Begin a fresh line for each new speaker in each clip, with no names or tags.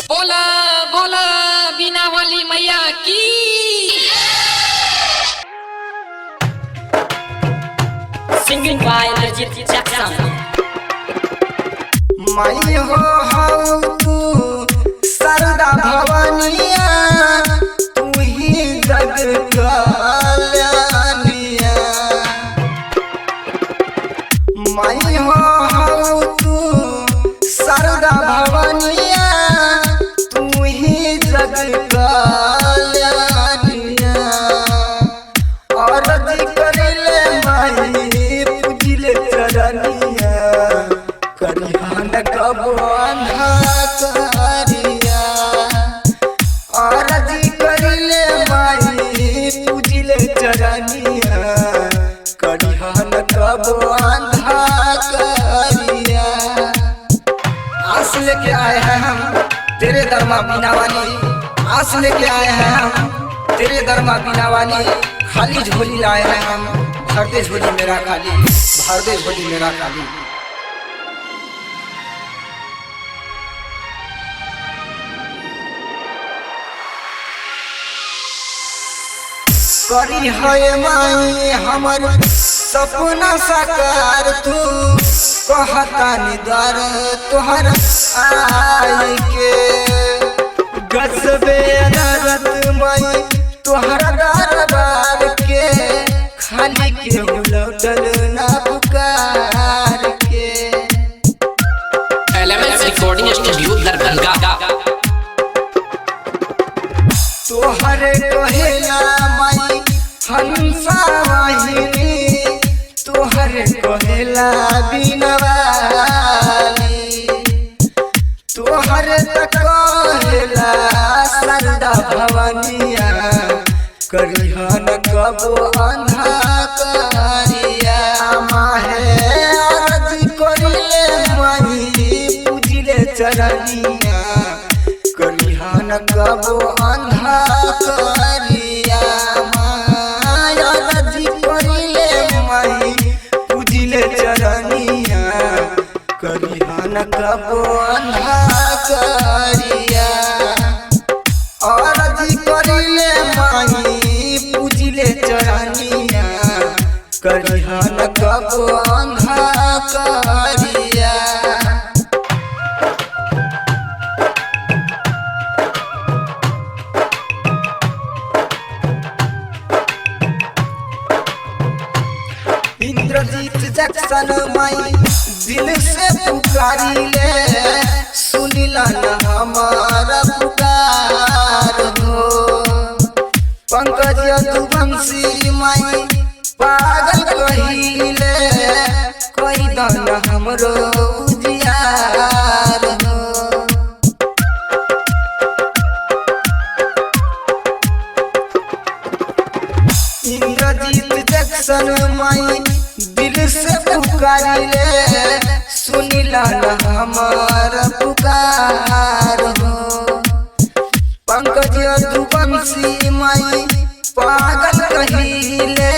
बोला बोला बीना वाली मैया की।
Singing by Legit Jackson.
माई हो तू सरदा भवनिया, तू ही जग कल्याणिया। माई हो तू सरदा भवनिया, तू ही जग कल्याणिया। और करिले माई पूजिले चरनिया, करिहान कबो अंधारिया। और करिले माई पूजिले चरनिया, करिहान कबो अंधारिया। आस लेके आए हैं हम तेरे दरमा बीना वाली, आस लेके आए हैं हम तेरे दरमा बीना वाली। खाली झोली लाए हैं हम, भर दे झोली मेरा खाली, भर दे झोली मेरा खाली। करी है माई हमर सपना साकार, तू कहता निदर तोहर आई के। गजबे अदारत माई तोहर दरबार के, खाली के लौटल ना पुकार के।
Elements recording studio Darbhanga.
तोहर कहेला माई हंसा वाहिनी, तोहर कहेला बीना वाली। तोहर कहेला सरदा भवनिया, करिहन कबो अंधारिया। माहे अर्ज करिले माई पूजिले चरनिया, करिहन कबो अंधारिया। माया अर्ज करिले माई पूजिले चरनिया, करिहन कबो अंधारिया। और करिले माई पूजिले चरनिया, करिहन कबो अंधारिया। इंद्रजीत जैक्सन माई दिल से पुकारिले, सुनिला न हमारा पुकार हो। पंकज यदुवंशी माई पागल कहिले, कोई दन हमरो उजियार हो। इंद्रजीत जैक्सन माई दिल से पुकारिले, सुनिला न हमार पुकार हो। पंकज यदुवंशी माई पागल कहिले,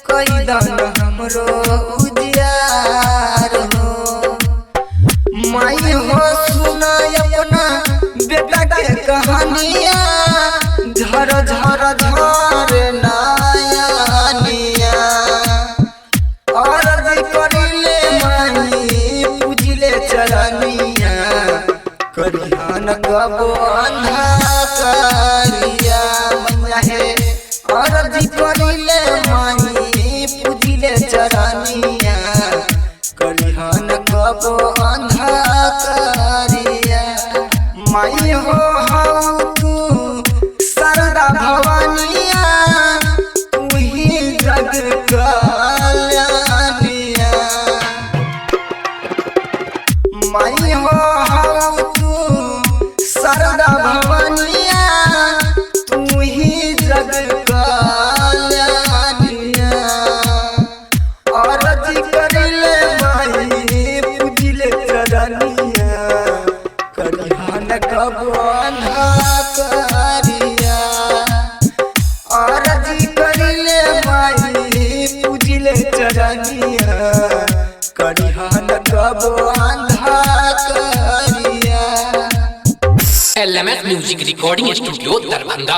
कोई दन हमरो उजियार हो। माई हो सुना अपना बेटा के कहानिया, झर झर झर नयनिया। और करिले माई पूजिले चरनिया, करिहन कबो अंधारिया। मैया हे और करिले माई पूजिले चरनिया, करिहन कबो अंधारिया। माई हो तू सरदा भवनिया, तू ही जग कल्याणिया। माई हो तू सरदा भवनिया, तू ही जग कल्याणिया। और करिले माई पूजिले चरनिया, करिहन कबो अंधारिया। और करिले माई पूजिले चरनिया, करिहन कबो अंधारिया।
LMS music recording studio Darbhanga.